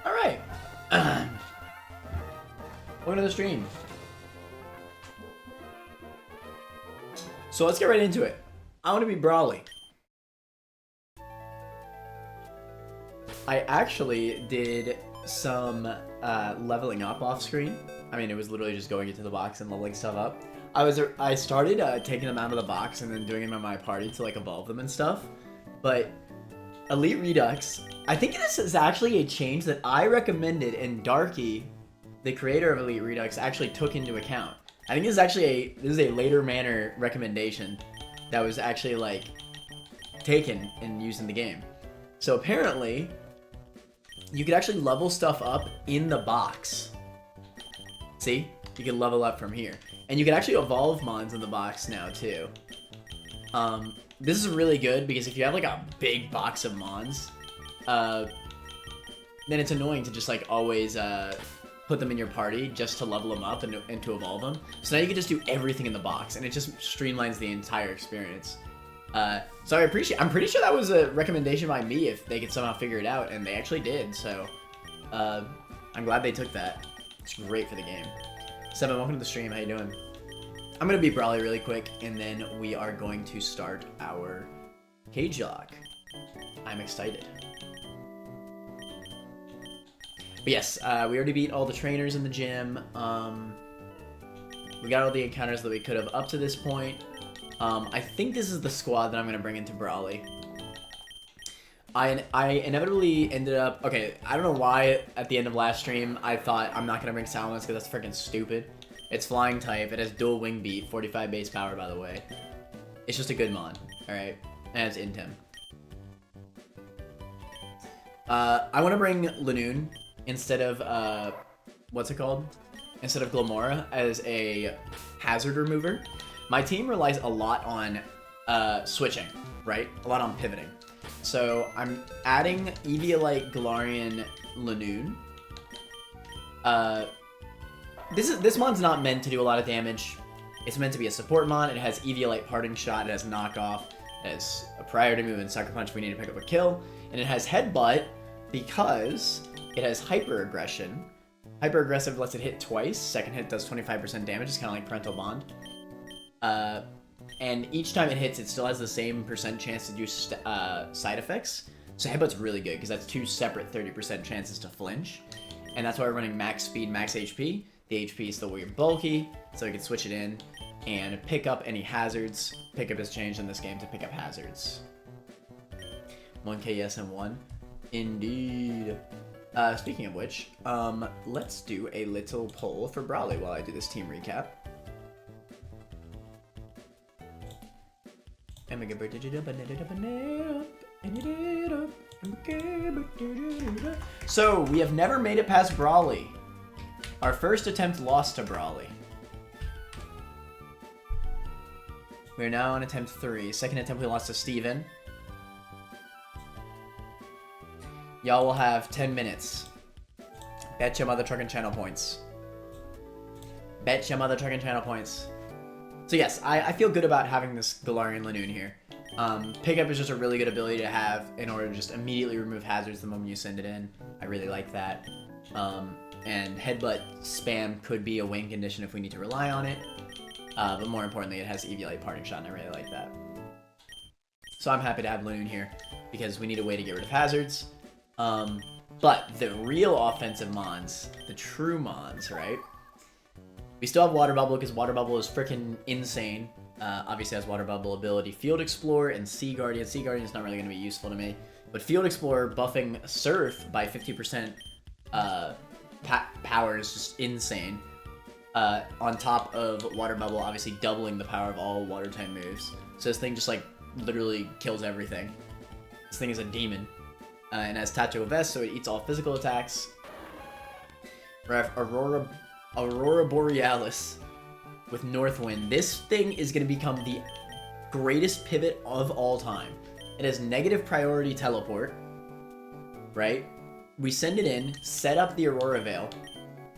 Alright. Welcome to the stream. So let's get right into it. I want to be Brawly. I actually did some leveling up off screen. I mean, it was literally just going into the box and leveling stuff up. I started taking them out of the box and then doing them in my party to like evolve them and stuff. But Elite Redux, I think this is actually a change that I recommended and Darky, the creator of Elite Redux, actually took into account. I think this is a later manner recommendation that was actually like taken and used in the game. So apparently, you could actually level stuff up in the box. See? You can level up from here. And you can actually evolve mons in the box now too. This is really good because if you have like a big box of mons, then it's annoying to just like always put them in your party just to level them up and to evolve them. So now you can just do everything in the box and it just streamlines the entire experience. So I'm pretty sure that was a recommendation by me if they could somehow figure it out, and they actually did, so I'm glad they took that. It's great for the game. Seven, welcome to the stream, how you doing? I'm gonna beat Brawly really quick, and then we are going to start our cage lock. I'm excited. But yes, we already beat all the trainers in the gym. We got all the encounters that we could have up to this point. I think this is the squad that I'm going to bring into Brawly. I inevitably ended up... Okay, I don't know why at the end of last stream I thought I'm not going to bring Silence because that's freaking stupid. It's flying type. It has dual wing beat, 45 base power by the way. It's just a good mon, alright? And it's Intim. I want to bring Lanoon instead of, what's it called? Instead of Glamora as a hazard remover. My team relies a lot on switching, right? A lot on pivoting. So I'm adding Eviolite, Galarian, Lanoon. This mon's not meant to do a lot of damage. It's meant to be a support mon. It has Eviolite, Parting Shot, it has Knockoff, it has a priority move and Sucker Punch if we need to pick up a kill, and it has Headbutt because it has Hyper Aggression. Hyper Aggressive lets it hit twice. Second hit does 25% damage. It's kind of like Parental Bond. And each time it hits, it still has the same percent chance to do side effects. So Headbutt's really good because that's two separate 30% chances to flinch. And that's why we're running max speed, max HP. The HP is still weird bulky, so we can switch it in and pick up any hazards. Pickup has changed in this game to pick up hazards. 1k yes and 1. Indeed. Speaking of which, let's do a little poll for Brawly while I do this team recap. So, we have never made it past Brawly. Our first attempt lost to Brawly. We're now on attempt 3. Second attempt we lost to Steven. Y'all will have 10 minutes. Bet your mother truckin' channel points. Bet your mother truckin' channel points. So yes, I feel good about having this Galarian Lanoon here. Pickup is just a really good ability to have in order to just immediately remove hazards the moment you send it in. I really like that. And Headbutt spam could be a win condition if we need to rely on it. But more importantly, it has Eviolite, Parting Shot, and I really like that. So I'm happy to have Lanoon here because we need a way to get rid of hazards. But the real offensive mons, the true mons, right? We still have Water Bubble because Water Bubble is freaking insane. Obviously has Water Bubble ability, Field Explorer, and Sea Guardian. Sea Guardian is not really going to be useful to me. But Field Explorer buffing Surf by 50% power is just insane. on top of Water Bubble, obviously doubling the power of all water type moves. So this thing just like literally kills everything. This thing is a demon. And has Tattoo Vest, so it eats all physical attacks. We have Aurora Borealis with Northwind. This thing is going to become the greatest pivot of all time. It has negative priority teleport, right? We send it in, set up the Aurora Veil,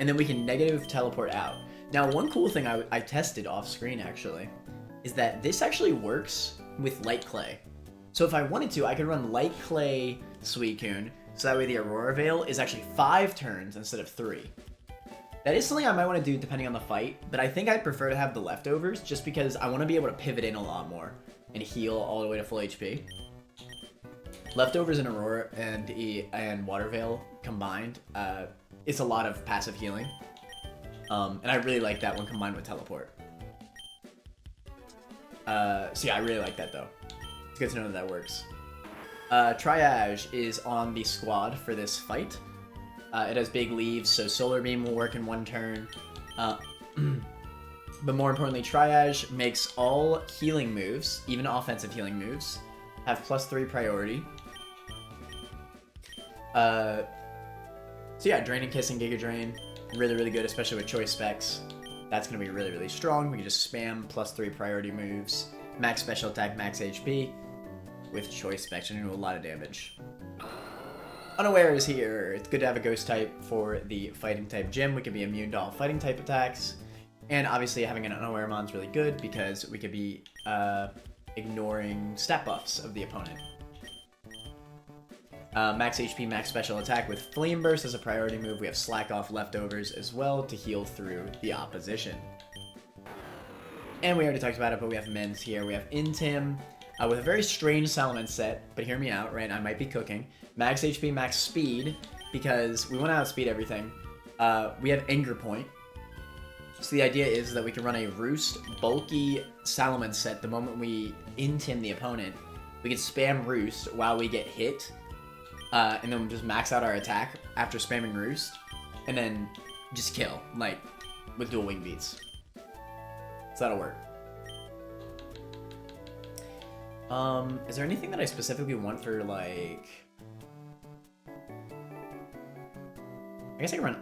and then we can negative teleport out. Now, one cool thing I tested off screen, actually, is that this actually works with Light Clay. So if I wanted to, I could run Light Clay Suicune, so that way the Aurora Veil is actually 5 turns instead of 3. That is something I might want to do depending on the fight, but I think I'd prefer to have the leftovers just because I want to be able to pivot in a lot more and heal all the way to full HP. Leftovers and Aurora and Water Veil combined, it's a lot of passive healing. And I really like that when combined with Teleport. So yeah, I really like that though. It's good to know that works. Triage is on the squad for this fight. It has big leaves, so Solar Beam will work in 1 turn. But more importantly, Triage makes all healing moves, even offensive healing moves, have +3 priority. So yeah, Draining Kiss and Giga Drain, really, really good, especially with choice specs. That's going to be really, really strong. We can just spam +3 priority moves, max special attack, max HP, with choice specs, and do a lot of damage. Unaware is here. It's good to have a ghost type for the fighting type gym. We can be immune to all fighting type attacks. And obviously having an Unaware mon is really good because we could be ignoring stat buffs of the opponent. Max HP, max special attack with Flame Burst as a priority move. We have Slack Off leftovers as well to heal through the opposition. And we already talked about it, but we have Men's here. We have Intim with a very strange Salamence set, but hear me out, right? I might be cooking. Max HP, max speed, because we want to outspeed everything. We have Anger Point. So the idea is that we can run a Roost, bulky Salamence set the moment we Intim the opponent. We can spam Roost while we get hit, and then just max out our attack after spamming Roost, and then just kill, like, with dual wing beats. So that'll work. Is there anything that I specifically want for, like... I guess I can run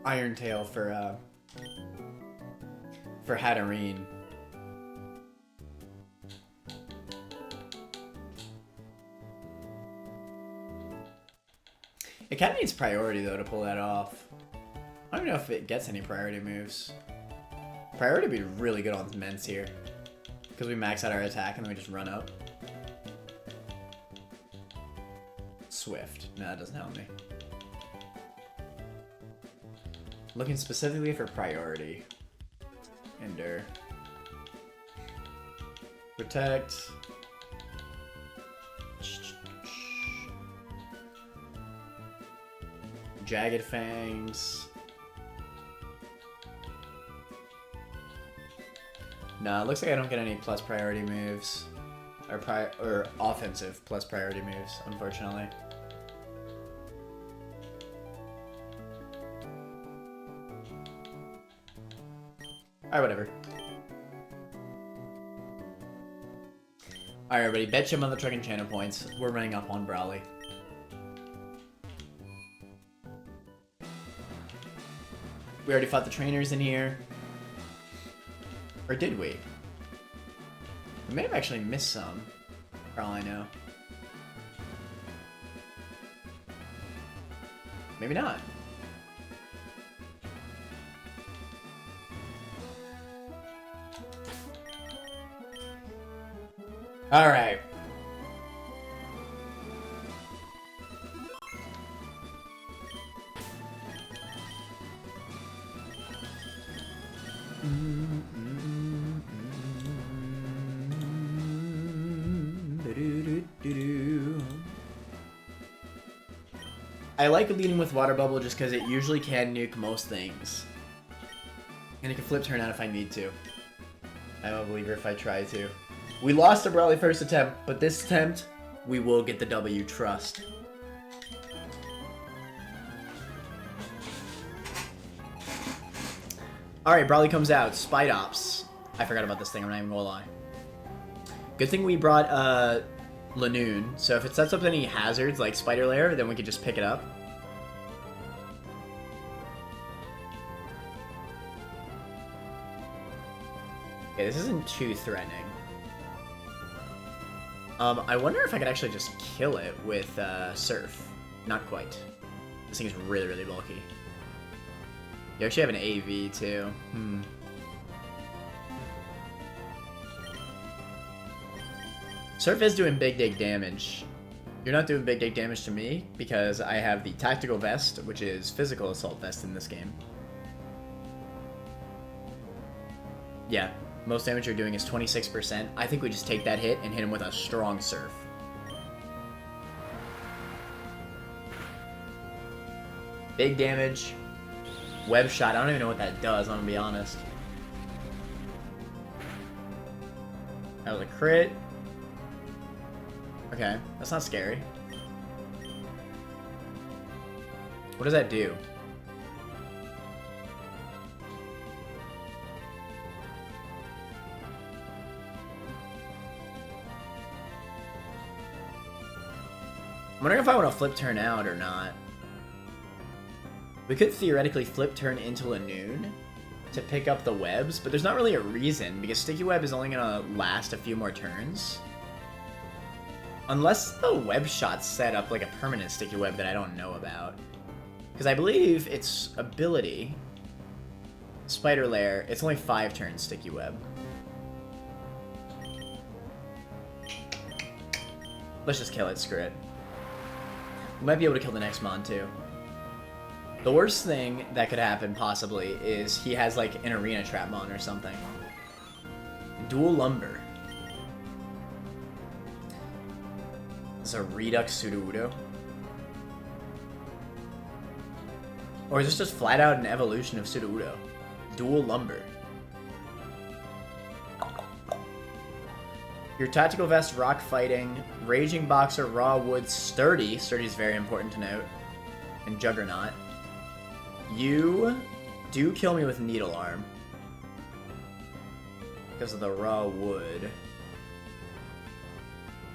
Iron Tail for Hatterene. It kind of needs priority, though, to pull that off. I don't even know if it gets any priority moves. Priority would be really good on Men's here. Because we max out our attack and then we just run up. Swift. No, that doesn't help me. Looking specifically for priority. Endure. Protect. Jagged Fangs. No, it looks like I don't get any plus priority moves. Or offensive plus priority moves, unfortunately. Alright, whatever. Alright, everybody, bet you mother trucking channel points. We're running up on Brawly. We already fought the trainers in here. Or did we? We may have actually missed some, for all I know. Maybe not. Alright. I like leading with Water Bubble just because it usually can nuke most things. And it can flip turn out if I need to. I'm a believer if I try to. We lost the Brawly first attempt, but this attempt, we will get the W, trust. Alright, Brawly comes out. Spite Ops. I forgot about this thing, I'm not even gonna lie. Good thing we brought Lanoon, so if it sets up any hazards like Spider Lair, then we could just pick it up. Okay, this isn't too threatening. I wonder if I could actually just kill it with Surf. Not quite. This thing is really, really bulky. You actually have an AV too. Surf is doing big dig damage. You're not doing big dig damage to me because I have the Tactical Vest, which is Physical Assault Vest in this game. Yeah, most damage you're doing is 26%. I think we just take that hit and hit him with a strong Surf. Big damage. Web shot. I don't even know what that does, I'm gonna be honest. That was a crit. Okay, that's not scary. What does that do? I'm wondering if I want to flip turn out or not. We could theoretically flip turn into Lanoon to pick up the webs, but there's not really a reason because Sticky Web is only going to last a few more turns. Unless the web shot's set up like a permanent Sticky Web that I don't know about. Because I believe its ability, Spider Lair, it's only 5 turns Sticky Web. Let's just kill it, screw it. We might be able to kill the next Mon too. The worst thing that could happen, possibly, is he has like an Arena Trap Mon or something. Dual Lumber. It's a Redux Sudowoodo. Or is this just flat out an evolution of Sudowoodo? Dual Lumber. Your Tactical Vest, Rock Fighting, Raging Boxer, Raw Wood, Sturdy. Sturdy is very important to note. And Juggernaut. You do kill me with Needle Arm. Because of the Raw Wood.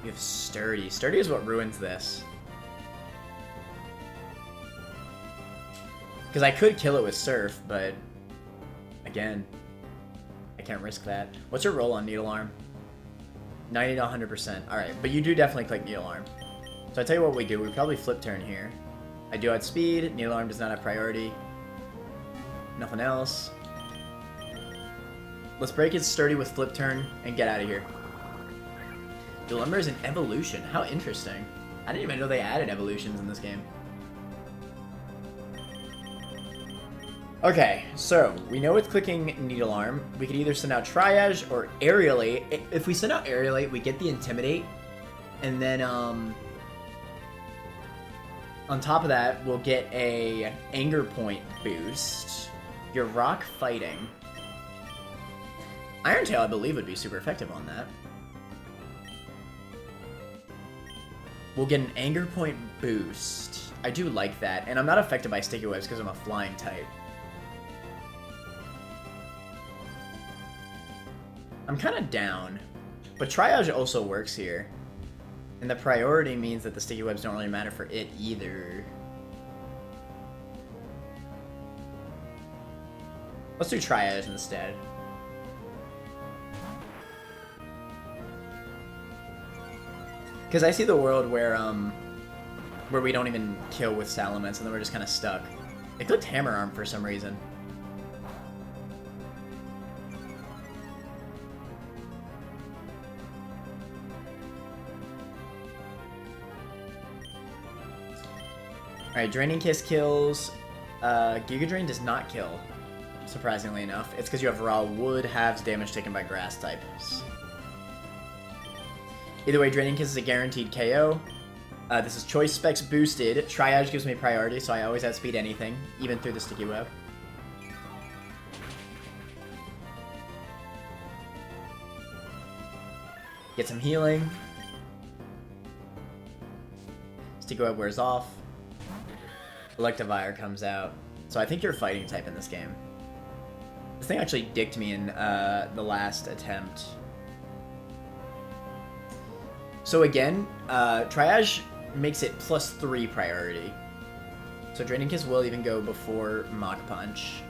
You have Sturdy. Sturdy is what ruins this. Because I could kill it with Surf, but... Again, I can't risk that. What's your roll on Needle Arm? 90 to 100%. Alright, but you do definitely click Needle Arm. So I tell you what we do. We probably flip turn here. I do outspeed. Needle Arm does not have priority. Nothing else. Let's break its Sturdy with flip turn and get out of here. Dual Lumber is an evolution. How interesting. I didn't even know they added evolutions in this game. Okay, so we know it's clicking Needle Arm. We could either send out Triage or Aerialate. If we send out Aerialate, we get the Intimidate. And then, on top of that, we'll get a Anger Point boost. Your Rock Fighting. Iron Tail, I believe, would be super effective on that. We'll get an Anger Point boost. I do like that. And I'm not affected by Sticky Webs because I'm a flying type. I'm kind of down. But Triage also works here. And the priority means that the Sticky Webs don't really matter for it either. Let's do Triage instead. Because I see the world where we don't even kill with Salamence and then we're just kind of stuck. It clicked Hammer Arm for some reason. Alright, Draining Kiss kills. Giga Drain does not kill, surprisingly enough. It's because you have Raw Wood, halves damage taken by Grass types. Either way, Draining Kiss is a guaranteed KO. This is Choice Specs boosted. Triage gives me priority, so I always outspeed anything, even through the Sticky Web. Get some healing. Sticky Web wears off. Electivire comes out. So I think you're fighting type in this game. This thing actually dicked me in the last attempt. So again, Triage makes it +3 priority. So Draining Kiss will even go before Mach Punch.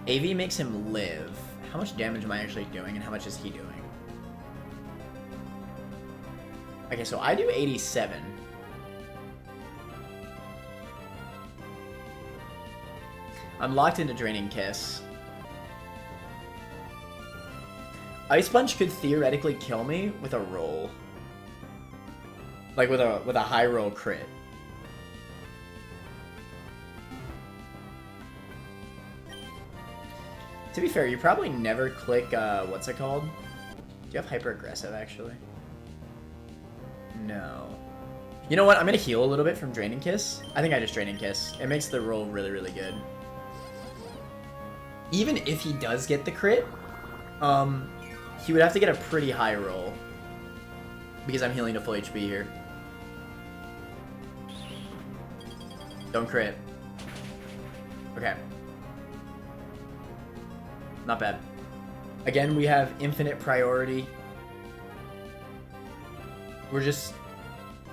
AV makes him live. How much damage am I actually doing, and how much is he doing? Okay, so I do 87. I'm locked into Draining Kiss. Ice Punch could theoretically kill me with a roll. Like with a high roll crit. To be fair, you probably never click, what's it called? Do you have Hyper Aggressive, actually? No. You know what? I'm gonna heal a little bit from Draining Kiss. I think I just Draining Kiss. It makes the roll really, really good. Even if he does get the crit, he would have to get a pretty high roll. Because I'm healing to full HP here. Don't crit. Okay. Not bad. Again, we have infinite priority. We're just...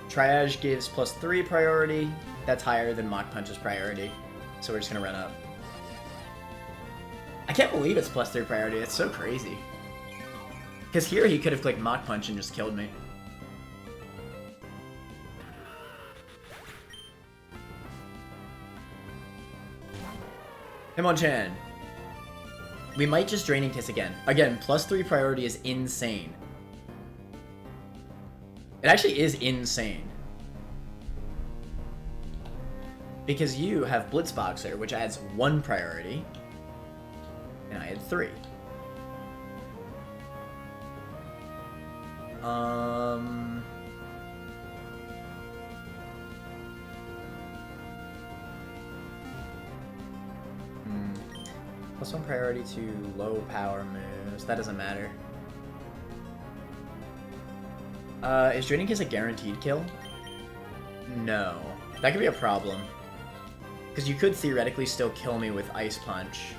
Triage gives +3 priority. That's higher than Mach Punch's priority. So we're just gonna run up. I can't believe it's +3 priority. It's so crazy. Because here he could have clicked Mach Punch and just killed me. Hitmonchan. We might just Draining Kiss again. Again, +3 priority is insane. It actually is insane. Because you have Blitzboxer, which adds 1 priority. And I had 3. +1 priority to low power moves. That doesn't matter. Is Draining Kiss a guaranteed kill? No. That could be a problem. Because you could theoretically still kill me with Ice Punch.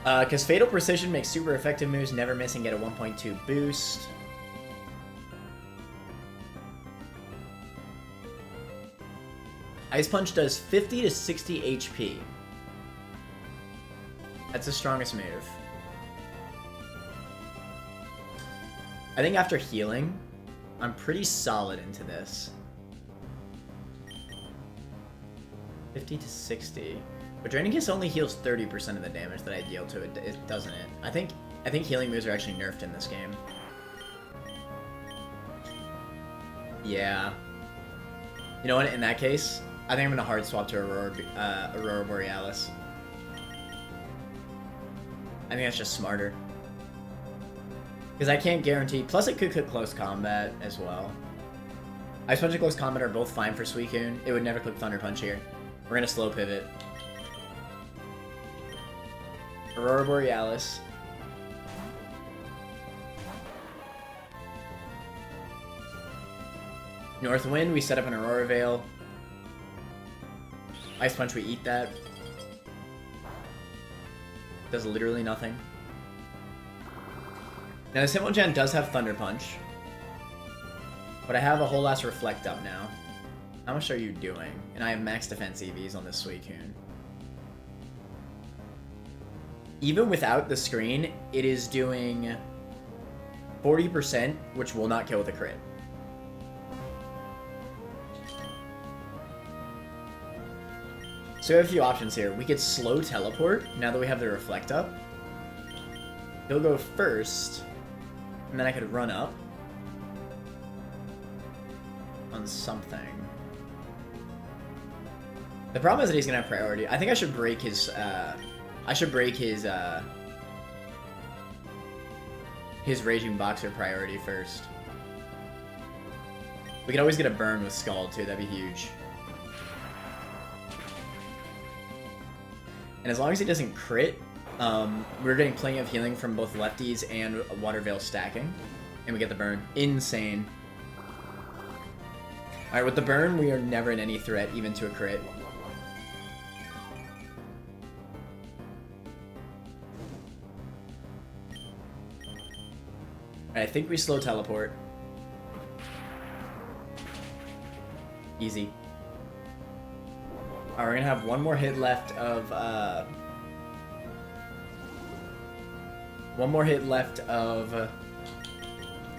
Because Fatal Precision makes super effective moves never miss and get a 1.2 boost. Ice Punch does 50 to 60 HP. That's the strongest move. I think after healing, I'm pretty solid into this. 50 to 60. But Draining Kiss only heals 30% of the damage that I deal to it, doesn't it? I think healing moves are actually nerfed in this game. Yeah. You know what? In that case, I think I'm gonna hard swap to Aurora Borealis. I think that's just smarter. Because I can't guarantee... Plus, it could close combat as well. Ice Punch and close combat are both fine for Suicune. It would never click Thunder Punch here. We're gonna slow pivot. Aurora Borealis. North Wind, we set up an Aurora Veil. Ice Punch, we eat that. Does literally nothing. Now this Hitmonchan does have Thunder Punch. But I have a whole ass Reflect up now. How much are you doing? And I have max defense EVs on this Suicune. Even without the screen, it is doing 40%, which will not kill with a crit. So we have a few options here. We could slow teleport, now that we have the Reflect up. He'll go first, and then I could run up on something. The problem is that he's gonna have priority. I think I should break his, his Raging Boxer priority first. We could always get a burn with Scald too, that'd be huge. And as long as he doesn't crit, we're getting plenty of healing from both lefties and Water Veil stacking. And we get the burn. Insane. Alright, with the burn, we are never in any threat, even to a crit. I think we slow teleport. Easy. Alright, we're gonna have one more hit left of, one more hit left of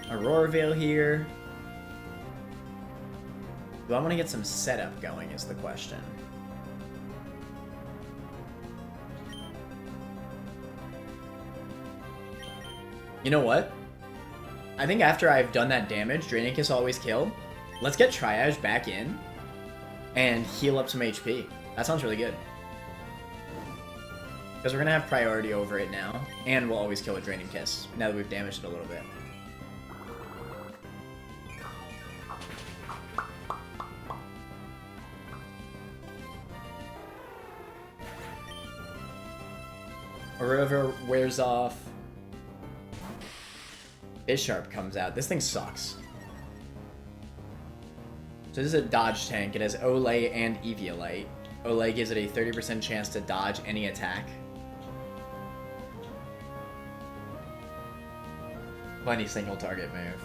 Aurora Veil here. Do I want to get some setup going is the question. You know what? I think after I've done that damage, Drainicus always kill. Let's get Triage back in and heal up some HP. That sounds really good. Because we're going to have priority over it now, and we'll always kill with Draining Kiss, now that we've damaged it a little bit. Aurora wears off. Bisharp comes out. This thing sucks. So this is a dodge tank. It has Olay and Eviolite. Olay gives it a 30% chance to dodge any attack. Any single target move.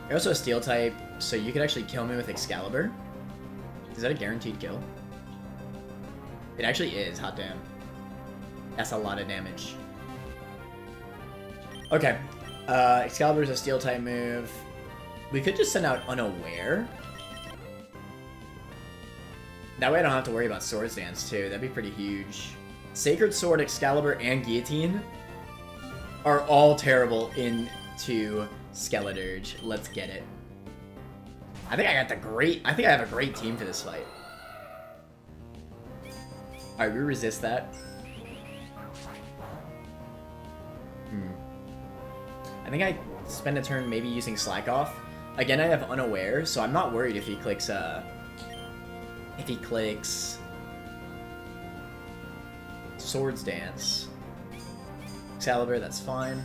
You're also a steel type, so you could actually kill me with Excalibur. Is that a guaranteed kill? It actually is, hot damn. That's a lot of damage. Okay. Excalibur is a steel type move. We could just send out Unaware. That way I don't have to worry about Swords Dance too. That'd be pretty huge. Sacred Sword, Excalibur, and Guillotine are all terrible into Skeledirge. Let's get it. I think I have a great team for this fight. Alright, we resist that. I think I spend a turn maybe using Slack Off. Again, I have Unaware, so I'm not worried if he clicks Swords Dance. Excalibur, that's fine.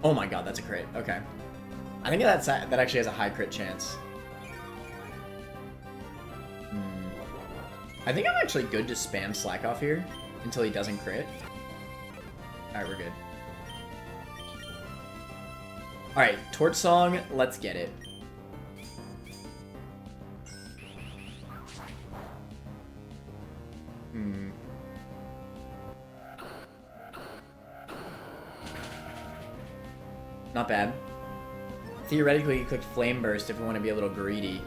Oh my god, that's a crit. Okay. I think that actually has a high crit chance. I think I'm actually good to spam Slack Off here until he doesn't crit. Alright, we're good. Alright, Torch Song, let's get it. Not bad. Theoretically, you click Flame Burst if you want to be a little greedy.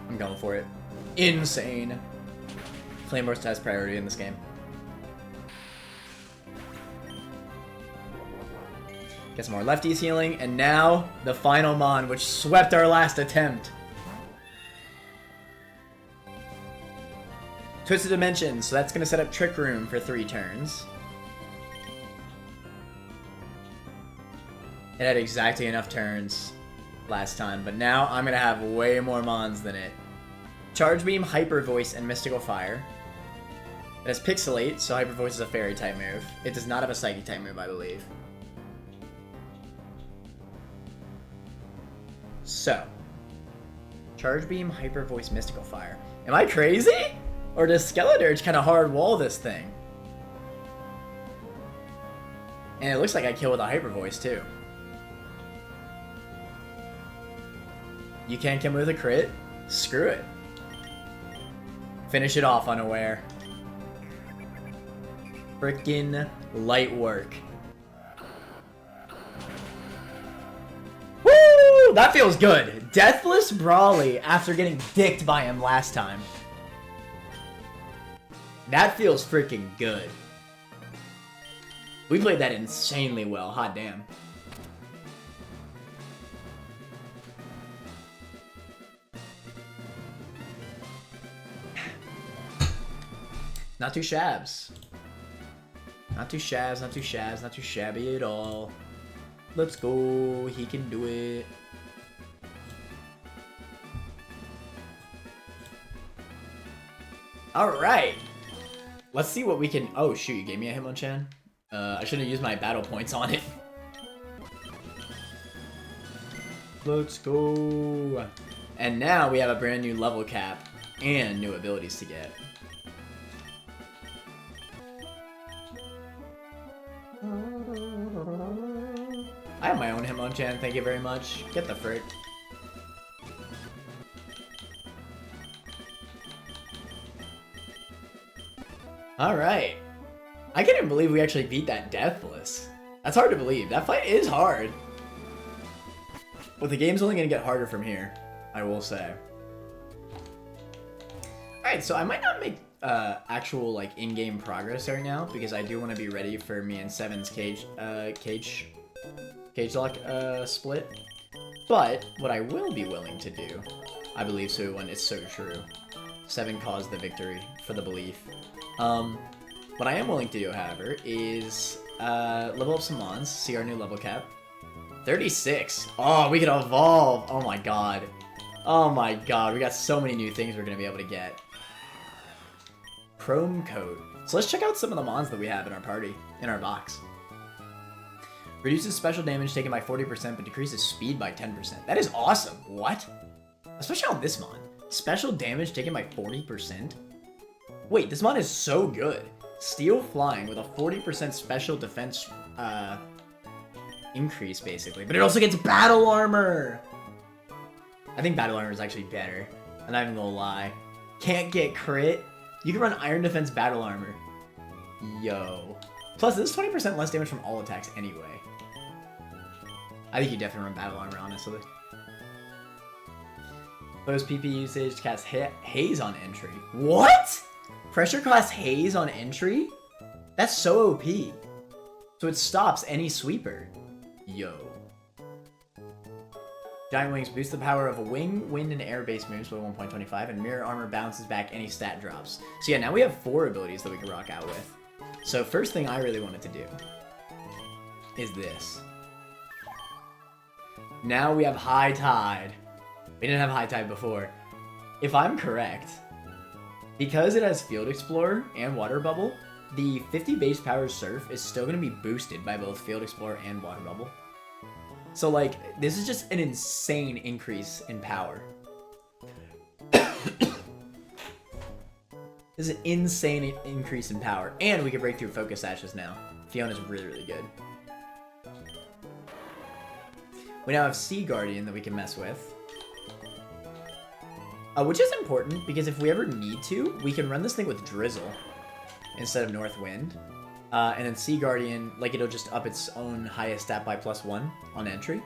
I'm going for it. Insane. Flame Burst has priority in this game. Get some more lefties healing, and now the final Mon, which swept our last attempt. Twisted Dimensions, so that's going to set up Trick Room for 3 turns. It had exactly enough turns last time, but now I'm going to have way more Mons than it. Charge Beam, Hyper Voice, and Mystical Fire. It has Pixelate, so Hyper Voice is a Fairy type move. It does not have a Psychic type move, I believe. So, Charge Beam, Hyper Voice, Mystical Fire. Am I crazy? Or does Skeledirge kind of hard wall this thing? And it looks like I kill with a Hyper Voice too. You can't kill me with a crit? Screw it. Finish it off, Unaware. Frickin' light work. Woo! That feels good. Deathless Brawly after getting dicked by him last time. That feels freaking good. We played that insanely well. Hot damn. Not too shabs. Not too shabs, not too shabs, not too shabby at all. Let's go. He can do it. Alright. Let's see what we can... Oh, shoot. You gave me a Hitmonchan? I should have used my battle points on it. Let's go. And now we have a brand new level cap and new abilities to get. I have my own Hitmonchan, thank you very much. Get the frick. Alright. I can't even believe we actually beat that Deathless. That's hard to believe. That fight is hard. But the game's only going to get harder from here, I will say. Alright, so I might not make actual like in-game progress right now because I do want to be ready for me and Seven's cage lock split. But what I will be willing to do, I believe so when it's so true. Seven caused the victory for the belief. What I am willing to do, however, is level up some mons, see our new level cap. 36. Oh, we can evolve. Oh my god. Oh my god, we got so many new things we're gonna be able to get. Chrome coat. So let's check out some of the mons that we have in our party, in our box. Reduces special damage taken by 40%, but decreases speed by 10%. That is awesome. What? Especially on this mon. Special damage taken by 40%? Wait, this mon is so good. Steel flying with a 40% special defense increase, basically. But it also gets battle armor! I think battle armor is actually better. I'm not even gonna lie. Can't get crit. You can run Iron Defense battle armor. Yo. Plus, this is 20% less damage from all attacks anyway. I think you definitely run battle armor, honestly. Close PP usage casts haze on entry. What? Pressure casts haze on entry? That's so OP. So it stops any sweeper. Yo. Giant Wings boost the power of a wing, wind, and air-based moves by 1.25, and Mirror Armor bounces back any stat drops. So yeah, now we have 4 abilities that we can rock out with. So first thing I really wanted to do is this. Now we have High Tide. We didn't have High Tide before. If I'm correct, because it has Field Explorer and Water Bubble, the 50 base power Surf is still going to be boosted by both Field Explorer and Water Bubble. So, like, this is just an insane increase in power. This is an insane increase in power. And we can break through Focus Sashes now. Fiona's really, really good. We now have Sea Guardian that we can mess with. Which is important, because if we ever need to, we can run this thing with Drizzle instead of North Wind. And then Sea Guardian, like, it'll just up its own highest stat by +1 on entry.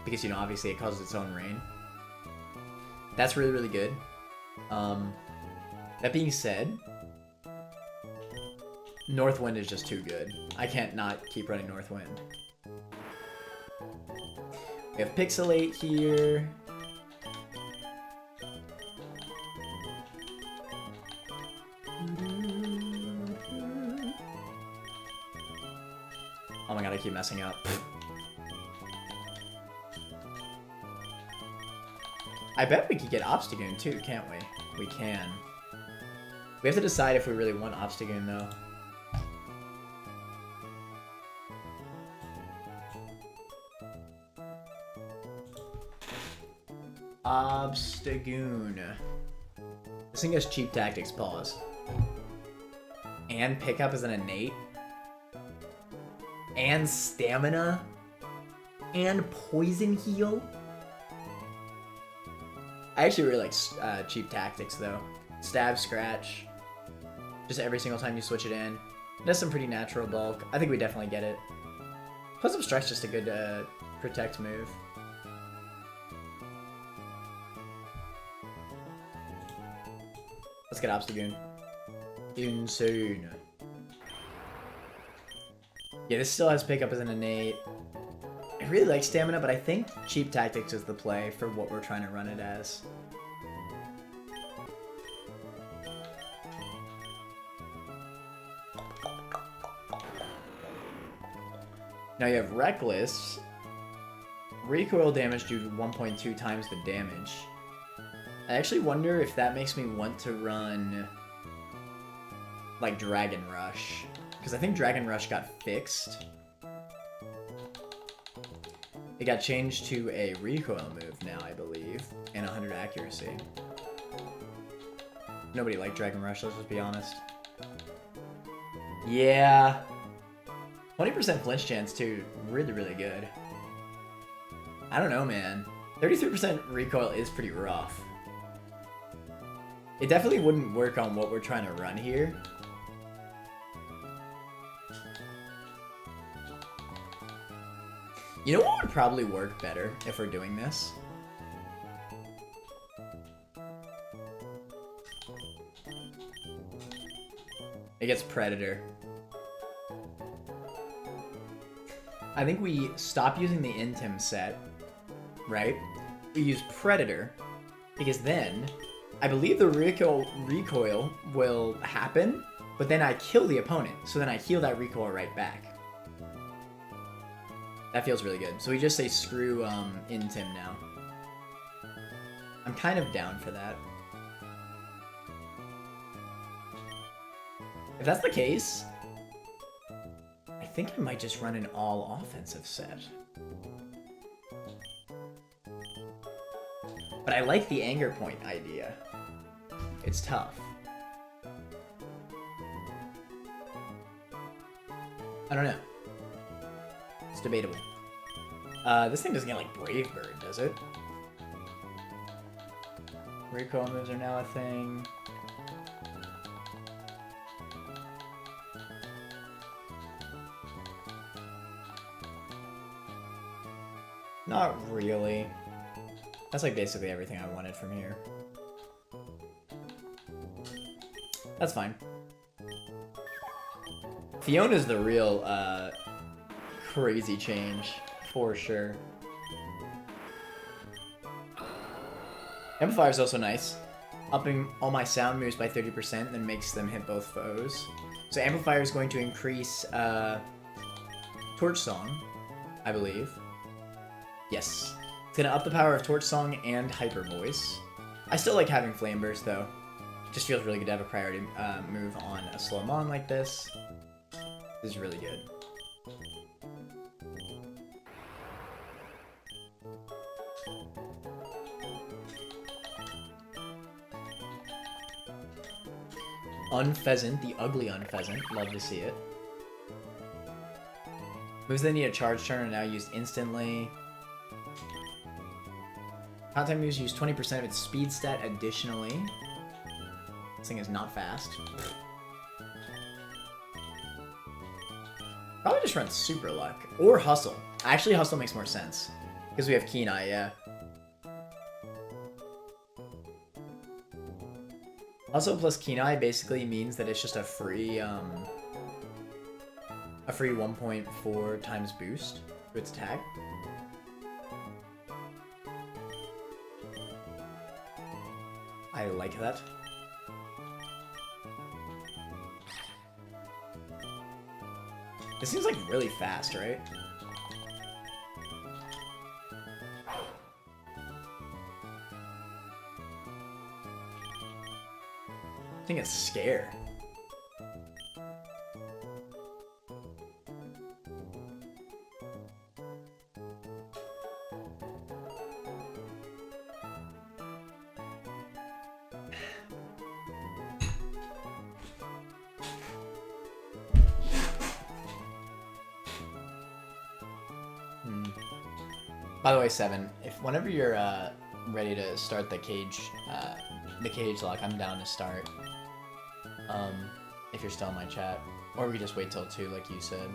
Because, you know, obviously it causes its own rain. That's really, really good. That being said, North Wind is just too good. I can't not keep running North Wind. We have Pixelate here. Oh my god, I keep messing up. I bet we could get Obstagoon too, can't we? We can. We have to decide if we really want Obstagoon though. Obstagoon. This thing has Cheap Tactics, pause. And Pickup is an innate. And Stamina. And Poison Heal. I actually really like Cheap Tactics though. Stab, Scratch. Just every single time you switch it in. It does some pretty natural bulk. I think we definitely get it. Plus Obstruct's just a good protect move. Let's get Obstagoon. Insane. Yeah, this still has Pickup as an innate. I really like Stamina, but I think Cheap Tactics is the play for what we're trying to run it as. Now you have Reckless. Recoil damage do 1.2 times the damage. I actually wonder if that makes me want to run like Dragon Rush, because I think Dragon Rush got fixed. It got changed to a recoil move now, I believe, and 100 accuracy. Nobody liked Dragon Rush, let's just be honest. Yeah. 20% flinch chance, too. Really, really good. I don't know, man. 33% recoil is pretty rough. It definitely wouldn't work on what we're trying to run here. You know what would probably work better if we're doing this? It gets Predator. I think we stop using the Intim set, right? We use Predator, because then I believe the recoil will happen, but then I kill the opponent, so then I heal that recoil right back. That feels really good. So we just say screw Intim now. I'm kind of down for that. If that's the case, I think I might just run an all-offensive set. But I like the anger point idea. It's tough. I don't know. It's debatable. This thing doesn't get like Brave Bird, does it? Recoil moves are now a thing. Not really. That's like basically everything I wanted from here. That's fine. Fiona's the real crazy change, for sure. Amplifier is also nice. Upping all my sound moves by 30% then makes them hit both foes. So Amplifier is going to increase Torch Song, I believe. Yes. It's going to up the power of Torch Song and Hyper Voice. I still like having Flame Burst, though. It just feels really good to have a priority move on a slow mon like this. This is really good. Unpheasant, the ugly Unpheasant. Love to see it. Moves that need a charge turn are now used instantly. Contact moves use 20% of its speed stat additionally. This thing is not fast. Probably just run Super Luck. Or Hustle. Actually, Hustle makes more sense. Because we have Keen Eye, yeah. Hustle plus Keen Eye basically means that it's just a free 1.4 times boost to its attack. I like that. This seems like really fast, right? I think it's Scare. By the way, Seven, if whenever you're ready to start the cage lock, I'm down to start. If you're still in my chat, or we just wait till 2, like you said.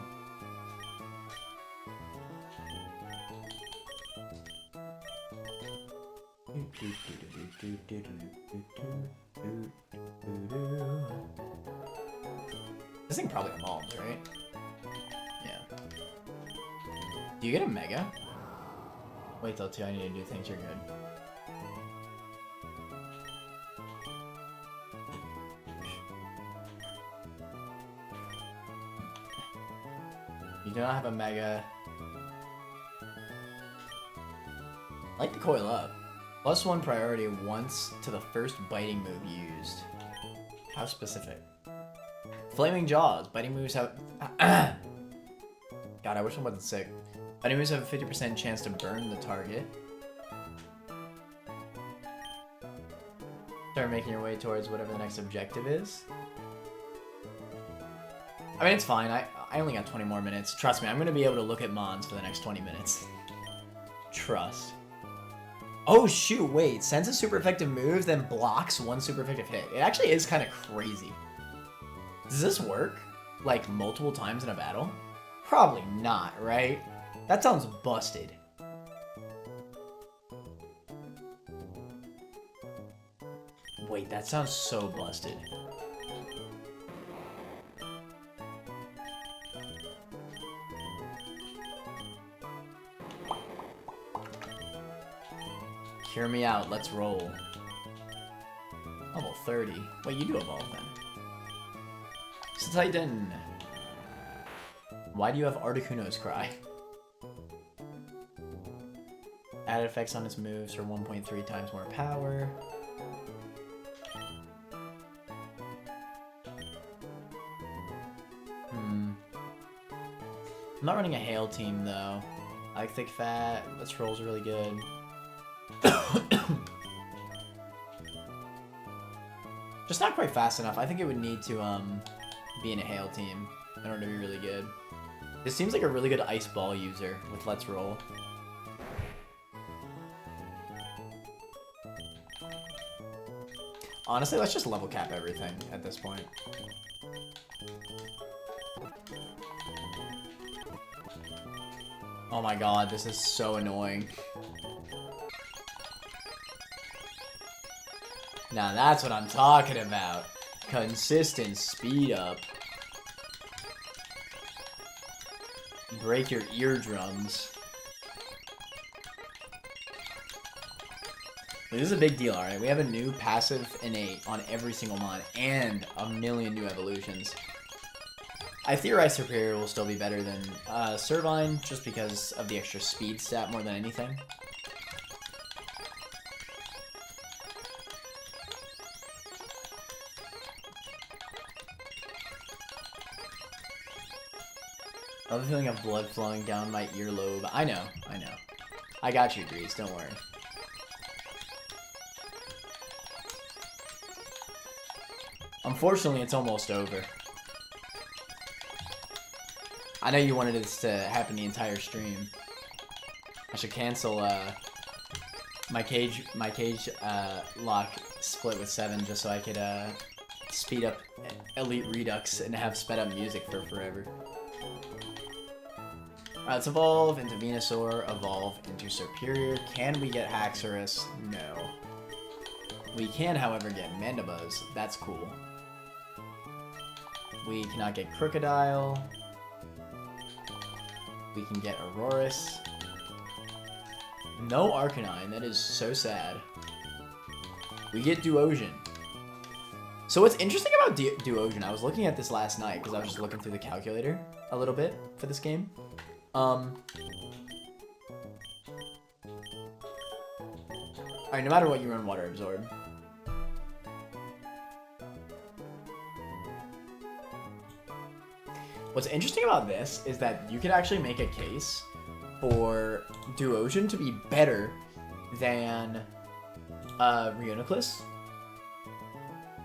This thing probably evolves, right? Yeah. Do you get a Mega? Wait till 2, I need to do things, you're good. You do not have a Mega. I like the coil up. +1 priority once to the first biting move used. How specific? Flaming Jaws. Biting moves have... God, I wish I wasn't sick. Enemies have a 50% chance to burn the target. Start making your way towards whatever the next objective is. I mean, it's fine. I only got 20 more minutes. Trust me, I'm going to be able to look at Mons for the next 20 minutes. Trust. Oh, shoot, wait. Sends a super effective move, then blocks one super effective hit. It actually is kind of crazy. Does this work, like, multiple times in a battle? Probably not, right? That sounds busted. Wait, that sounds so busted. Hear me out, let's roll. Level 30. Wait, you do evolve then. Titan. Why do you have Articuno's Cry? Added effects on his moves for 1.3 times more power. I'm not running a Hail team though. I like Thick Fat. Let's Roll's really good. Just not quite fast enough. I think it would need to be in a Hail team in order to be really good. This seems like a really good Ice Ball user with Let's Roll. Honestly, let's just level cap everything at this point. Oh my god, this is so annoying. Now that's what I'm talking about. Consistent speed up. Break your eardrums. This is a big deal, alright? We have a new passive innate on every single mod and a million new evolutions. I theorize Superior will still be better than Servine just because of the extra speed stat more than anything. I have a feeling of blood flowing down my earlobe. I know. I got you, Grease, don't worry. Unfortunately, it's almost over. I know you wanted this to happen the entire stream. I should cancel my cage lock split with 7 just so I could speed up Elite Redux and have sped up music for forever. Alright, let's evolve into Venusaur, evolve into Superior. Can we get Haxorus? No. We can, however, get Mandibuzz. That's cool. We cannot get Crocodile. We can get Aurorus. No Arcanine. That is so sad. We get Duosion. So what's interesting about Duosion, I was looking at this last night because I was just looking through the calculator a little bit for this game. Alright, no matter what, you run Water Absorb. What's interesting about this is that you could actually make a case for Duosion to be better than Reuniclus.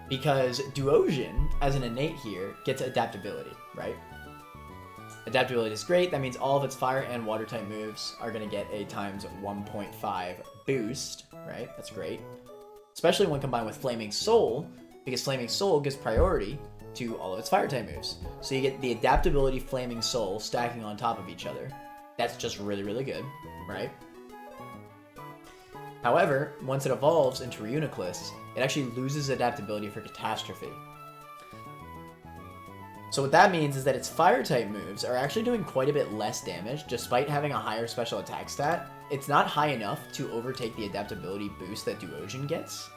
Because Duosion, as an innate here, gets adaptability, right? Adaptability is great. That means all of its fire and water type moves are going to get a times 1.5 boost, right? That's great. Especially when combined with Flaming Soul, because Flaming Soul gives priority to all of its fire type moves. So you get the adaptability Flaming Soul stacking on top of each other. That's just really, really good, right? However, once it evolves into Reuniclus, it actually loses adaptability for Catastrophe. So what that means is that its fire type moves are actually doing quite a bit less damage despite having a higher special attack stat. It's not high enough to overtake the adaptability boost that Duosion gets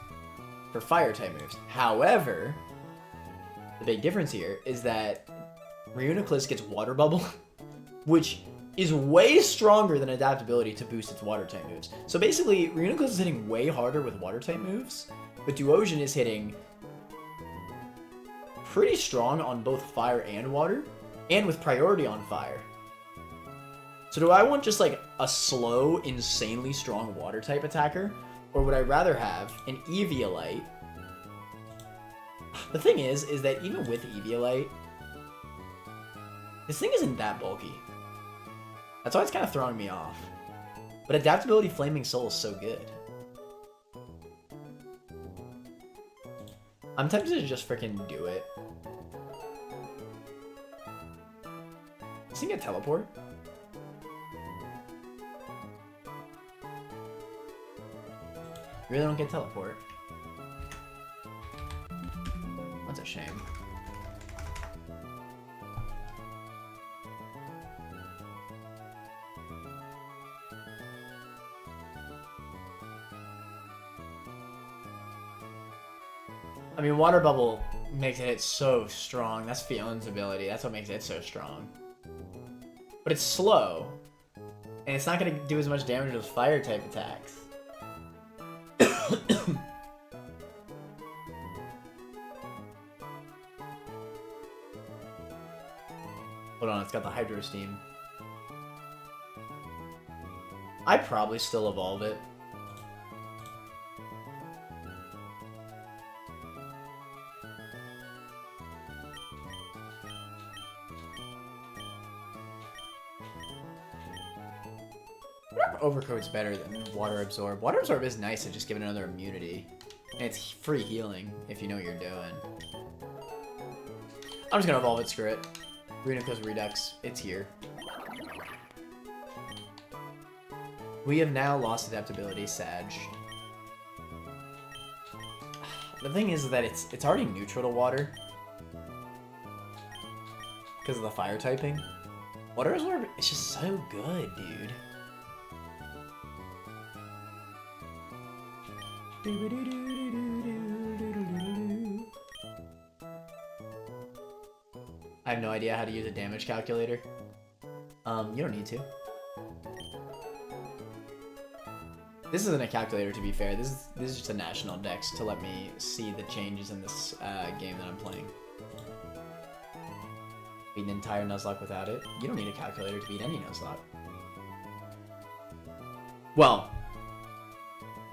for fire type moves. However, the big difference here is that Reuniclus gets Water Bubble, which is way stronger than adaptability to boost its water type moves. So basically, Reuniclus is hitting way harder with water type moves, but Duosion is hitting pretty strong on both fire and water, and with priority on fire. So do I want just like a slow, insanely strong water type attacker? Or would I rather have an Eviolite? The thing is that even with Eviolite, this thing isn't that bulky. That's why it's kind of throwing me off. But adaptability Flaming Soul is so good. I'm tempted to just freaking do it. Does he get teleport? You really don't get teleport. That's a shame. I mean, Water Bubble makes it so strong. That's Fiona's ability. That's what makes it so strong. But it's slow. And it's not going to do as much damage as fire-type attacks. Hold on, it's got the Hydro Steam. I'd probably still evolve it. Overcoat's better than Water Absorb. Water Absorb is nice to just give it another immunity. And it's free healing if you know what you're doing. I'm just gonna evolve it, screw it. Redux, Redux, it's here. We have now lost adaptability, Sag. The thing is that it's already neutral to water. Because of the fire typing. Water Absorb is just so good, dude. I have no idea how to use a damage calculator. You don't need to. This isn't a calculator, to be fair. This is just a national dex to let me see the changes in this game that I'm playing. Beat an entire Nuzlocke without it. You don't need a calculator to beat any Nuzlocke. Well,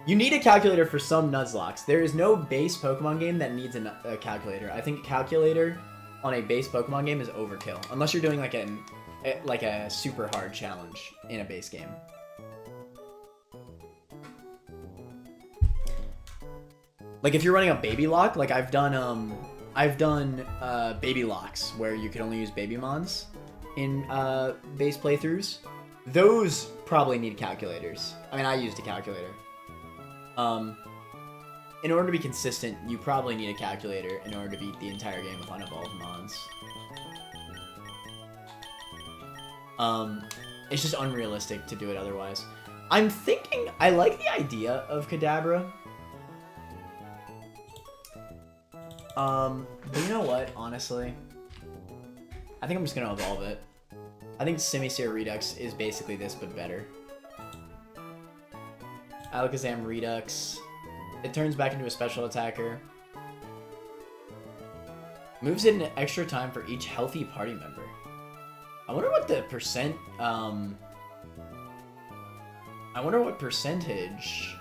you need a calculator for some Nuzlocks. There is no base Pokemon game that needs a calculator. I think a calculator on a base Pokemon game is overkill, unless you're doing like a super hard challenge in a base game. Like if you're running a baby lock, like I've done baby locks where you can only use baby mons in base playthroughs. Those probably need calculators. I mean, I used a calculator. In order to be consistent, you probably need a calculator in order to beat the entire game with unevolved mons. It's just unrealistic to do it otherwise. I'm thinking, I like the idea of Kadabra. But you know what, honestly? I think I'm just gonna evolve it. I think Simisear Redux is basically this, but better. Alakazam Redux. It turns back into a special attacker. Moves it an extra time for each healthy party member. I wonder what the percent, I wonder what percentage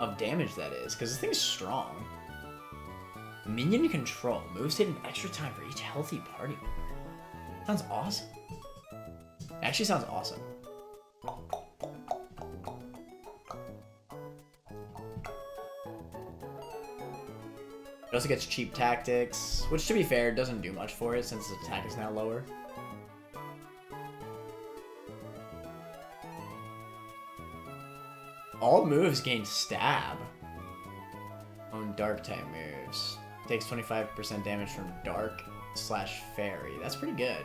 of damage that is, because this thing's strong. Minion control. Moves it an extra time for each healthy party member. Sounds awesome. It actually sounds awesome. It also gets cheap tactics, which to be fair, doesn't do much for it since its attack is now lower. All moves gain stab. On dark type moves. Takes 25% damage from dark / fairy. That's pretty good.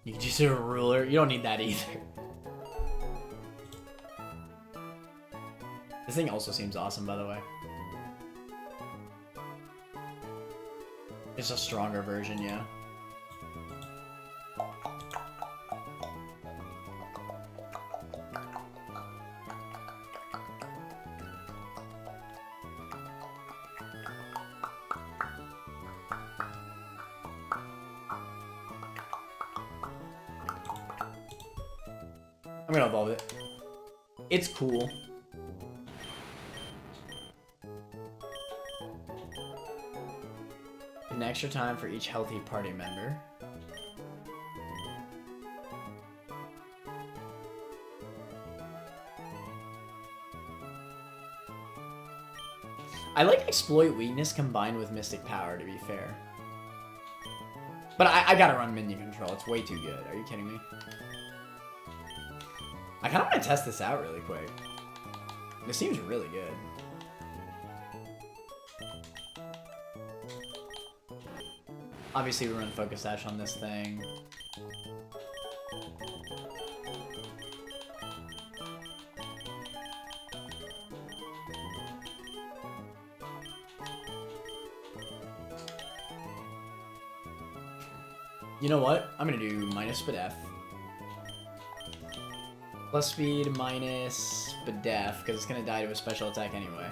You can just do a ruler. You don't need that either. This thing also seems awesome, by the way. It's a stronger version, yeah. I'm gonna evolve it. It's cool. An extra time for each healthy party member. I like exploit weakness combined with mystic power, to be fair. But I gotta run minion control. It's way too good. Are you kidding me? I kind of want to test this out really quick. This seems really good. Obviously, we run Focus Sash on this thing. You know what? I'm gonna do minus Spadef. Plus speed minus Spadef, because it's gonna die to a special attack anyway.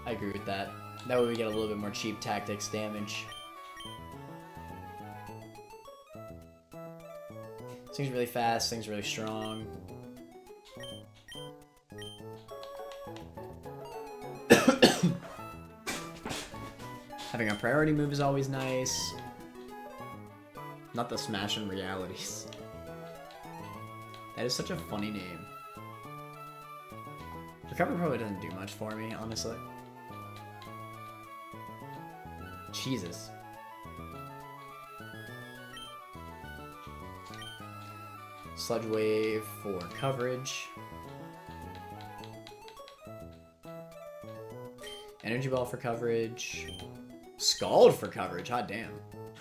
I agree with that. That way we get a little bit more cheap tactics damage. This thing's really fast, this thing's really strong. Having a priority move is always nice. Not the Smash and Realities. That is such a funny name. Recover probably doesn't do much for me, honestly. Jesus. Sludge Wave for coverage. Energy Ball for coverage. Scald for coverage, hot damn.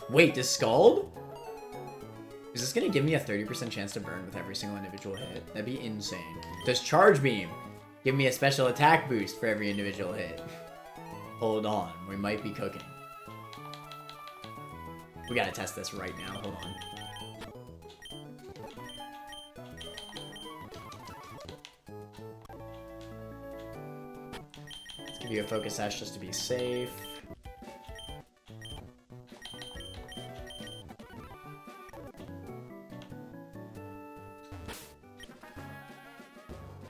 Wait, does Scald? Is this gonna give me a 30% chance to burn with every single individual hit? That'd be insane. Does Charge Beam give me a special attack boost for every individual hit? Hold on, we might be cooking. We gotta test this right now, hold on. Let's give you a Focus Sash just to be safe.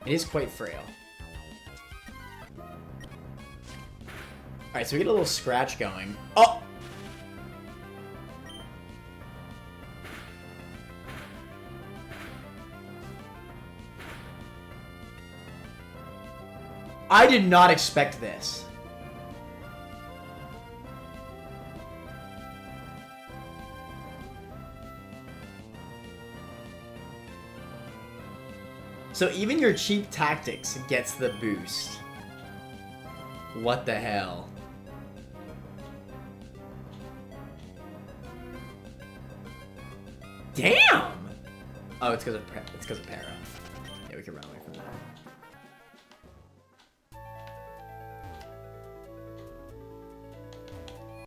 It is quite frail. Alright, so we get a little scratch going. Oh! I did not expect this. So even your cheap tactics gets the boost. What the hell? Damn! Oh, it's because of para. Yeah, we can run away from that.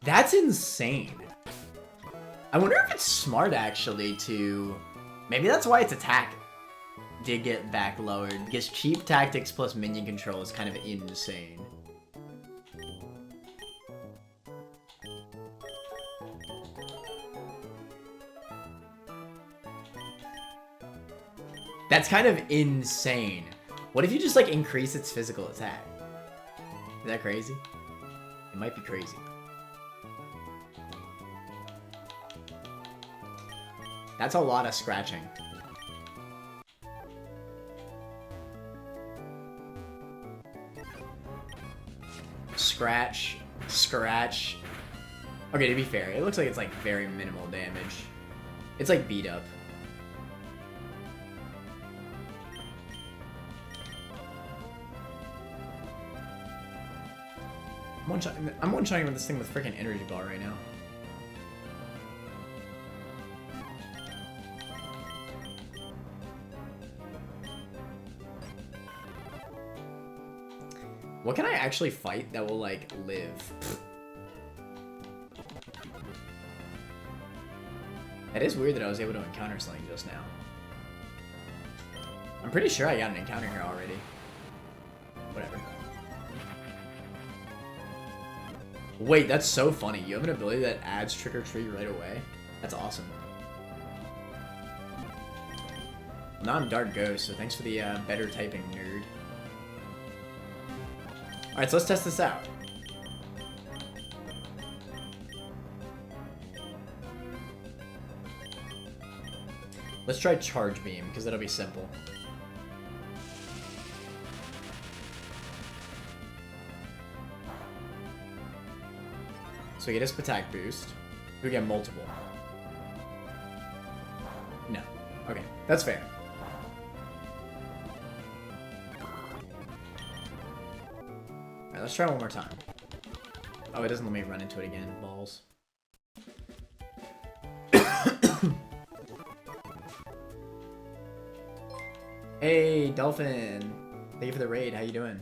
That's insane. I wonder if it's smart actually to... Maybe that's why its attack did get back lowered, because cheap tactics plus minion control is kind of insane. That's kind of insane. What if you just like increase its physical attack? Is that crazy? It might be crazy. That's a lot of scratching. Scratch, scratch. Okay, to be fair, it looks like it's like very minimal damage. It's like beat up. I'm one-shotting with this thing with freaking energy ball right now. What can I actually fight that will, like, live? It is weird that I was able to encounter something just now. I'm pretty sure I got an encounter here already. Whatever. Wait, that's so funny. You have an ability that adds Trick or Treat right away? That's awesome. Now I'm Dark Ghost, so thanks for the better typing, nerd. Alright, so let's test this out. Let's try Charge Beam, because that'll be simple. So we get a attack boost. We get multiple. No. Okay, that's fair. Alright, let's try one more time. Oh, it doesn't let me run into it again. Balls. Hey, Dolphin! Thank you for the raid. How you doing?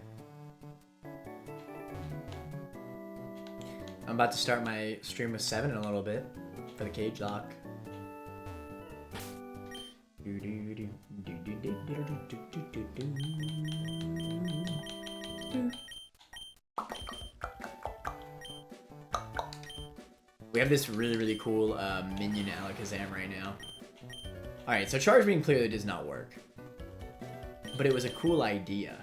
I'm about to start my stream with 7 in a little bit for the cage lock. We have this really cool minion Alakazam right now. Alright, so Charge Beam clearly does not work. But it was a cool idea.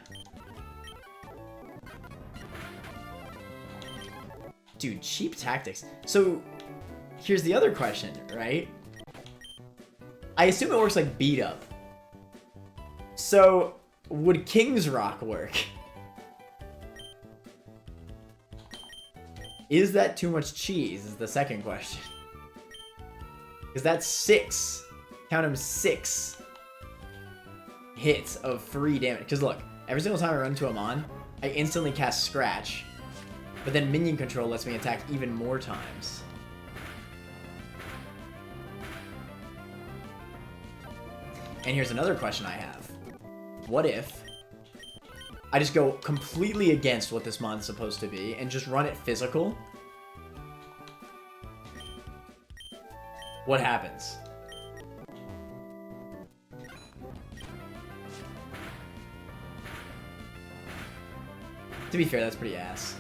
Dude, cheap tactics. So, here's the other question, right? I assume it works like beat up. So, would King's Rock work? Is that too much cheese is the second question. Because that's 6. Count them 6 hits of free damage. Because look, every single time I run into a Mon, I instantly cast Scratch. But then minion control lets me attack even more times. And here's another question I have. What if I just go completely against what this Mon's supposed to be and just run it physical? What happens? To be fair, that's pretty ass.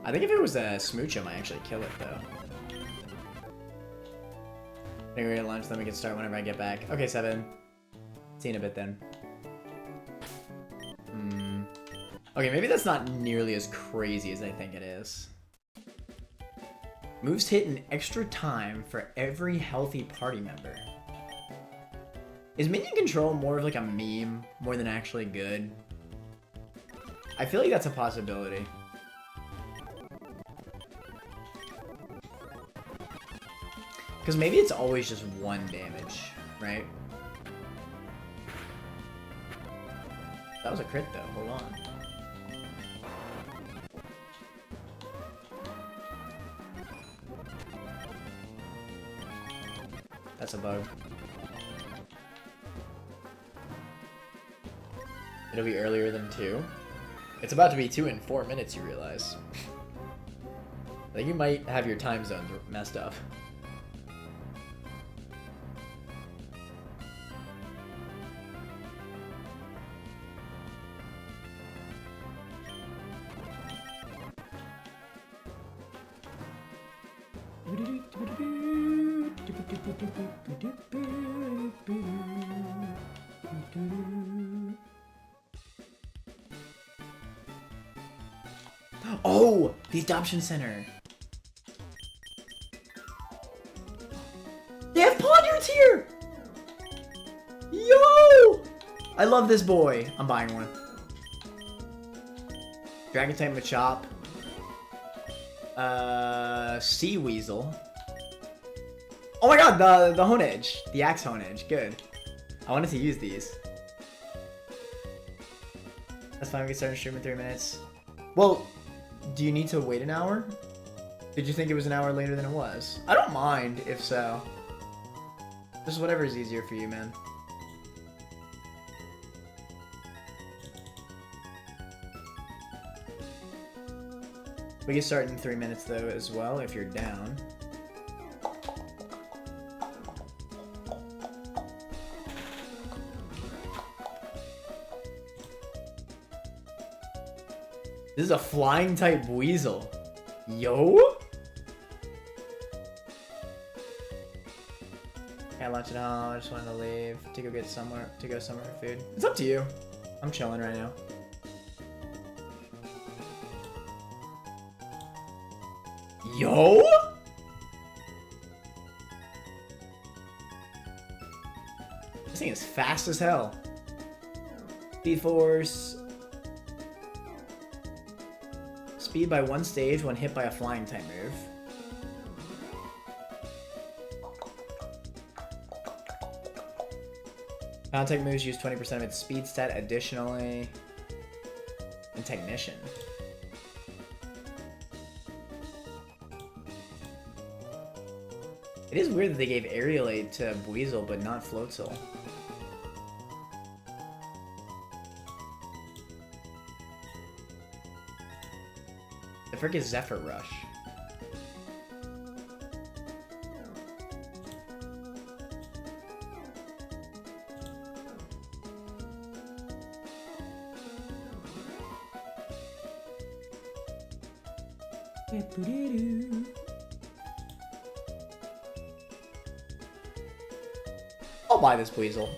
I think if it was a Smooch, I might actually kill it, though. I think we're gonna lunch, then we can start whenever I get back. Okay, 7. See you in a bit, then. Okay, maybe that's not nearly as crazy as I think it is. Moves hit an extra time for every healthy party member. Is minion control more of like a meme, more than actually good? I feel like that's a possibility. Because maybe it's always just 1 damage, right? That was a crit though, hold on. That's a bug. It'll be earlier than 2. It's about to be 2 in 4 minutes, you realize. Like, you might have your time zones messed up. Oh, the adoption center. They have Ponders here. Yo, I love this boy. I'm buying one. Dragon type Machop. Sea Weasel. Oh my god, the Honedge. The Axe Honedge. Good. I wanted to use these. That's fine, we can start a stream in 3 minutes. Well, do you need to wait an hour? Did you think it was an hour later than it was? I don't mind, if so. Just whatever is easier for you, man. We can start in 3 minutes, though, as well, if you're down. This is a flying type Weasel. Yo? watch at home. I just wanted to leave to go get somewhere for food. It's up to you. I'm chilling right now. Yo! This thing is fast as hell. Speed force. Speed by 1 stage when hit by a flying type move. Non-tech moves use 20% of its speed stat additionally. And Technician. It is weird that they gave Aerial Aid to Buizel, but not Floatzel. The frick is Zephyr Rush? I'll buy this Buizel.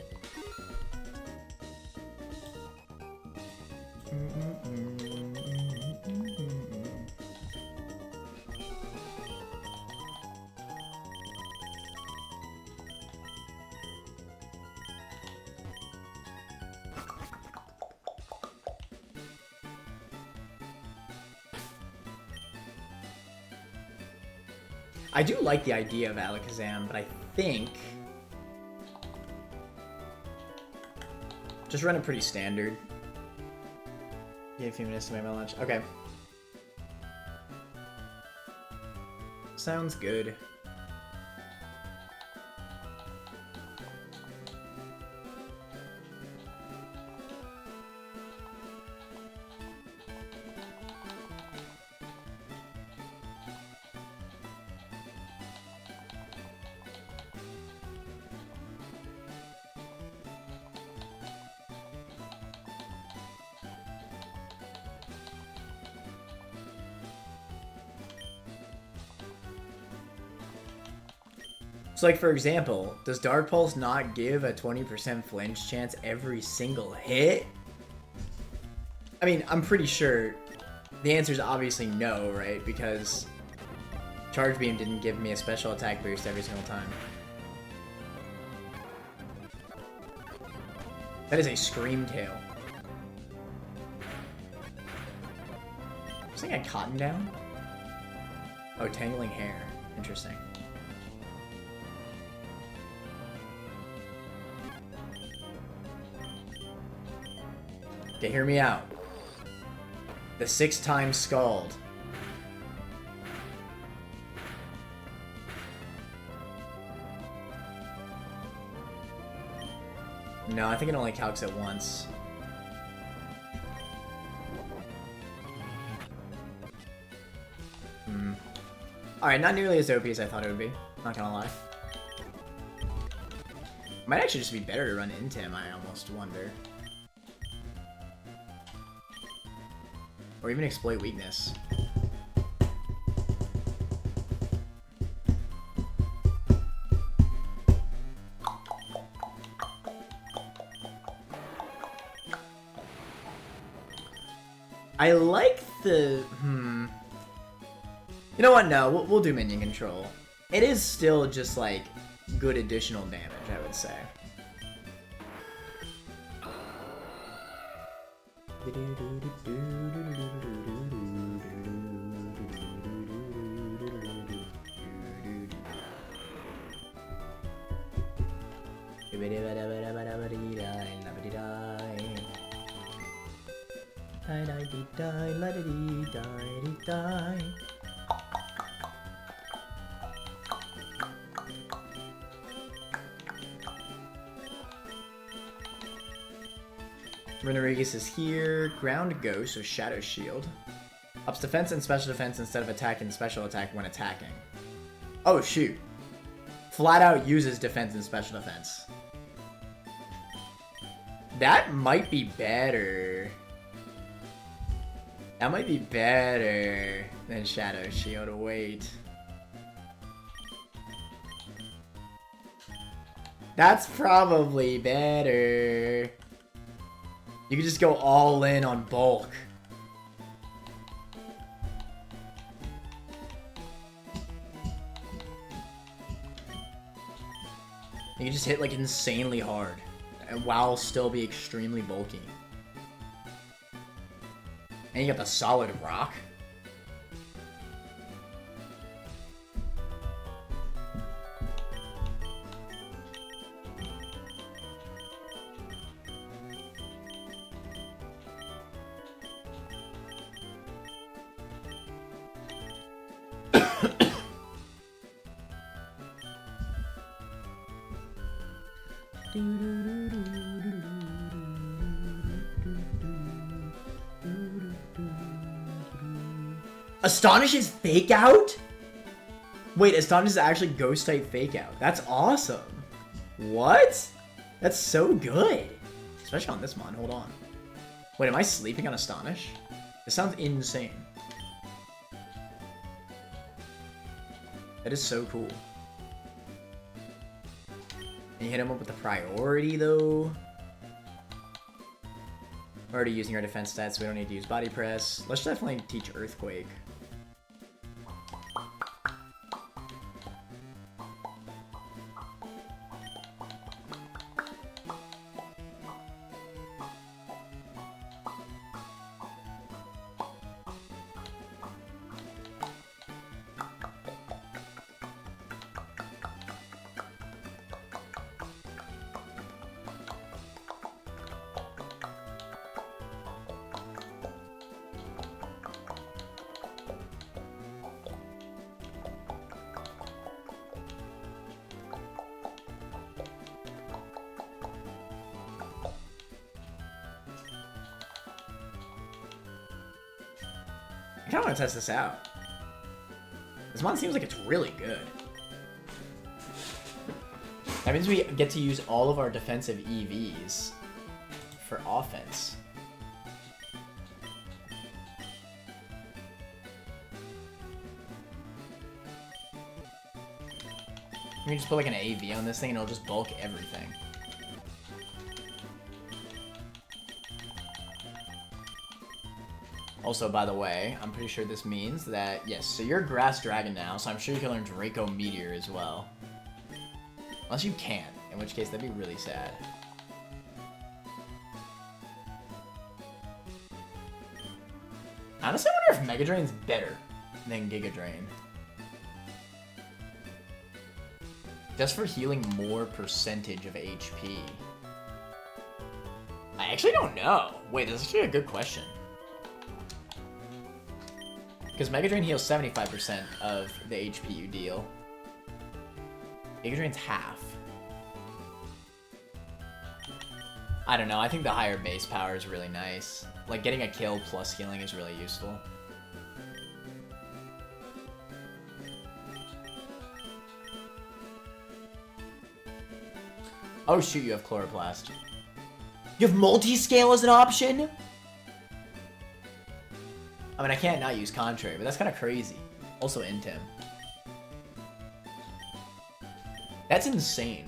I do like the idea of Alakazam, but I think just run it pretty standard. Give a few minutes to make my lunch. Okay. Sounds good. So, like, for example, does Dark Pulse not give a 20% flinch chance every single hit? I mean, I'm pretty sure the answer is obviously no, right? Because Charge Beam didn't give me a special attack boost every single time. That is a Scream Tail. Is this thing a Cotton Down? Oh, Tangling Hair. Interesting. Okay, hear me out. The 6 times Scald. No, I think it only calcs it once. Alright, not nearly as OP as I thought it would be. Not gonna lie. Might actually just be better to run into him, I almost wonder. Or even exploit weakness. I like the... You know what? No, we'll do minion control. It is still just, like, good additional damage, I would say. Renarigus is here. Ground Ghost, so Shadow Shield. Ups defense and special defense instead of attack and special attack when attacking. Oh, shoot. Flat out uses defense and special defense. That might be better. That might be better than Shadow Shield. Wait. That's probably better. You can just go all in on bulk. You can just hit like insanely hard and while still be extremely bulky. And you got the solid rock. Astonish is fake out? Wait, Astonish is actually ghost type fake out. That's awesome. What? That's so good. Especially on this mon. Hold on. Wait, am I sleeping on Astonish? This sounds insane. That is so cool. And you hit him up with the priority, though. We're already using our defense stats, so we don't need to use body press. Let's definitely teach Earthquake. I kinda wanna test this out. This mon seems like it's really good. That means we get to use all of our defensive EVs for offense. You can just put like an AV on this thing and it'll just bulk everything. Also, by the way, I'm pretty sure this means that, yes, so you're a Grass Dragon now, so I'm sure you can learn Draco Meteor as well. Unless you can't, in which case that'd be really sad. Honestly, I wonder if Mega Drain's better than Giga Drain. Just for healing more percentage of HP. I actually don't know. Wait, that's actually a good question. Because Mega Drain heals 75% of the HP you deal. Giga Drain's half. I don't know, I think the higher base power is really nice. Like, getting a kill plus healing is really useful. Oh shoot, you have Chloroplast. You have Multi-Scale as an option? I mean, I can't not use Contrary, but that's kind of crazy. Also Intim. That's insane.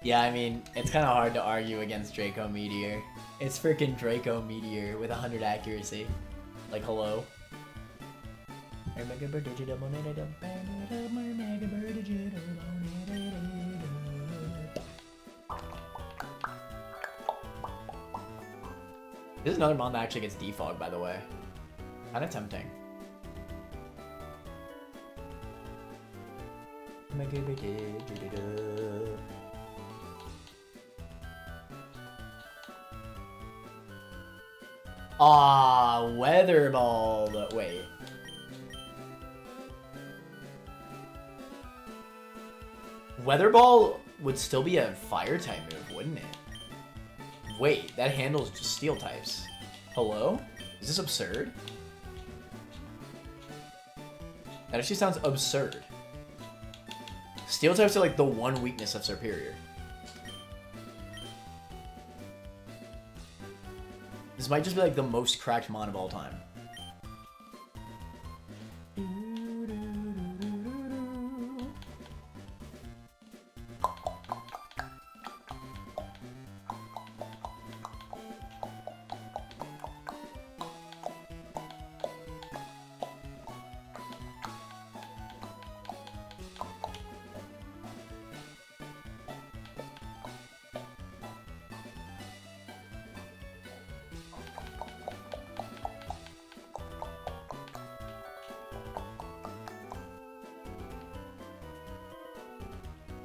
Yeah, I mean, it's kind of hard to argue against Draco Meteor. It's freaking Draco Meteor with 100 accuracy. Like, hello? This is another mon that actually gets defogged, by the way. Kinda tempting. Ah, Weather Ball. Wait. Weather Ball would still be a fire type move, wouldn't it? Wait, that handles just steel types. Hello? Is this absurd? That actually sounds absurd. Steel types are like the one weakness of Superior. This might just be like the most cracked mon of all time.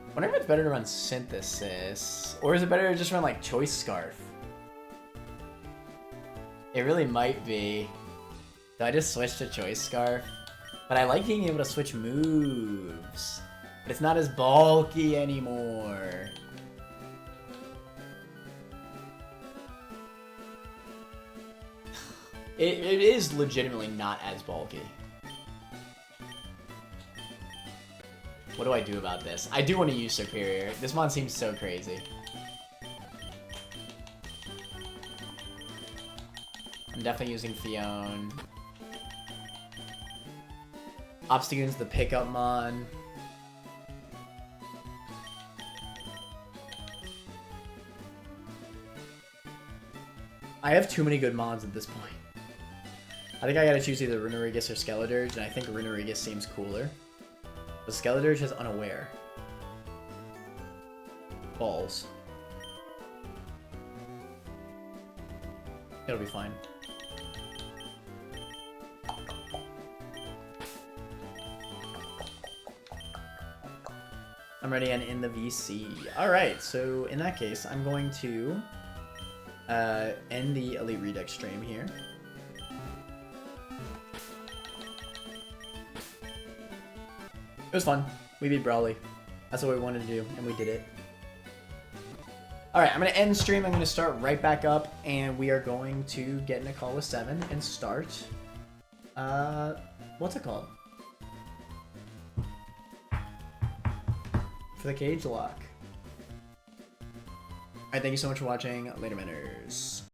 I wonder if it's better to run Synthesis, or is it better to just run like Choice Scarf? It really might be. So I just switched to Choice Scarf, but I like being able to switch moves. But it's not as bulky anymore. It is legitimately not as bulky. What do I do about this? I do want to use Superior. This mon seems so crazy. I'm definitely using Fione. Obstagoon's the pickup mon. I have too many good mons at this point. I think I gotta choose either Runerigus or Skeledirge, and I think Runerigus seems cooler. But Skeledirge has Unaware. Balls. It'll be fine. I'm ready and in the VC. Alright, so in that case, I'm going to end the Elite Redux stream here. It was fun. We beat Brawly. That's what we wanted to do, and we did it. Alright, I'm going to end the stream. I'm going to start right back up, and we are going to get in a call with 7 and start... what's it called? For the cage lock. Alright, thank you so much for watching. Later, manners.